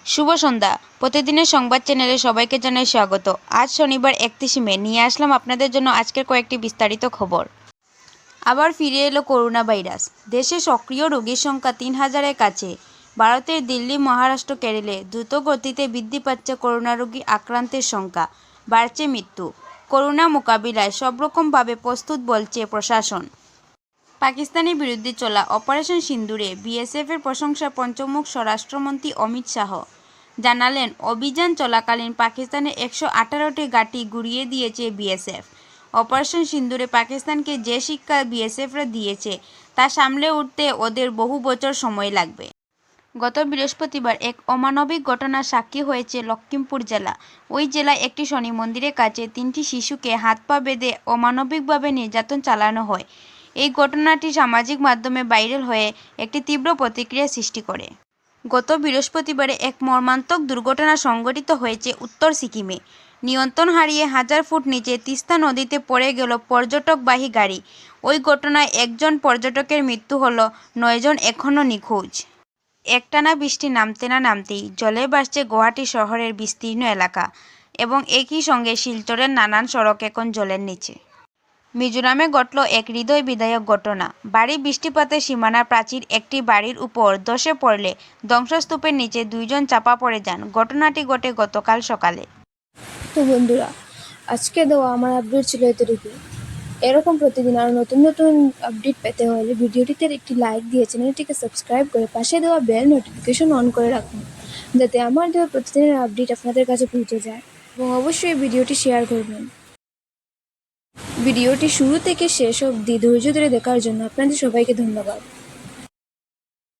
শুভ সন্ধ্যা। প্রতিদিনের সংবাদ চ্যানেলে সবাইকে জানাই স্বাগত। আজ শনিবার 31 মে নিয়ে আসলাম আপনাদের জন্য আজকের কয়েকটি বিস্তারিত খবর। আবার ফিরে এলো করোনা ভাইরাস। দেশে সক্রিয় রোগীর সংখ্যা 3000-এর কাছে। ভারতের দিল্লি, মহারাষ্ট্র, কেরলে দ্রুত গতিতে বৃদ্ধি পাচ্ছে করোনা রোগী আক্রান্তের সংখ্যা, বাড়ছে মৃত্যু। করোনা মোকাবিলায় সব রকমভাবে প্রস্তুত বলছে প্রশাসন। পাকিস্তানের বিরুদ্ধে চলা অপারেশন সিন্দুরে বিএসএফের প্রশংসা পঞ্চমুখ স্বরাষ্ট্রমন্ত্রী অমিত শাহ জানালেন, অভিযান চলাকালীন পাকিস্তানের 118টি ঘাঁটি গুঁড়িয়ে দিয়েছে বিএসএফ। অপারেশন সিন্দুরে পাকিস্তানকে যে শিক্ষা বিএসএফরা দিয়েছে তা সামলে উঠতে ওদের বহু বছর সময় লাগবে। গত বৃহস্পতিবার এক অমানবিক ঘটনার সাক্ষী হয়েছে লখিমপুর জেলা। ওই জেলায় একটি শনি মন্দিরের কাছে 3টি শিশুকে হাত পা বেঁধে অমানবিকভাবে নির্যাতন চালানো হয়। এই ঘটনাটি সামাজিক মাধ্যমে ভাইরাল হয়ে একটি তীব্র প্রতিক্রিয়া সৃষ্টি করে। গত বৃহস্পতিবারে এক মর্মান্তিক দুর্ঘটনা সংঘটিত হয়েছে উত্তর সিকিমে। নিয়ন্ত্রণ হারিয়ে 1000 ফুট নিচে তিস্তা নদীতে পড়ে গেল পর্যটকবাহী গাড়ি। ওই ঘটনায় একজন পর্যটকের মৃত্যু হলো, 9 জন এখনও নিখোঁজ। একটানা বৃষ্টি নামতে না নামতেই জলে ভাসছে গুয়াহাটি শহরের বিস্তীর্ণ এলাকা এবং একই সঙ্গে শিলচরের নানান সড়ক এখন জলের নিচে। মিজোরামে ঘটল এক হৃদয় বিদারক ঘটনা। ভারী বৃষ্টিপাতে সীমানার প্রাচীর একটি বাড়ির উপর ধসে পড়লে ধ্বংসস্তূপের নিচে 2 জন চাপা পড়ে যান। ঘটনাটি ঘটে গতকাল সকালে। তো বন্ধুরা, আজকে দেওয়া আমার আপডেট ছিল এতটুকু। এরকম প্রতিদিন আরও নতুন নতুন আপডেট পেতে হলে ভিডিওটিতে একটি লাইক দিয়ে চ্যানেলটিকে সাবস্ক্রাইব করে পাশে দেওয়া বেল নোটিফিকেশন অন করে রাখুন, যাতে আমার দেওয়া প্রতিদিনের আপডেট আপনাদের কাছে পৌঁছে যায়। এবং অবশ্যই ভিডিওটি শেয়ার করবেন। ভিডিওটি শুরু থেকে শেষ অবধি ধৈর্য ধরে দেখার জন্য আপনাদের সবাইকে ধন্যবাদ।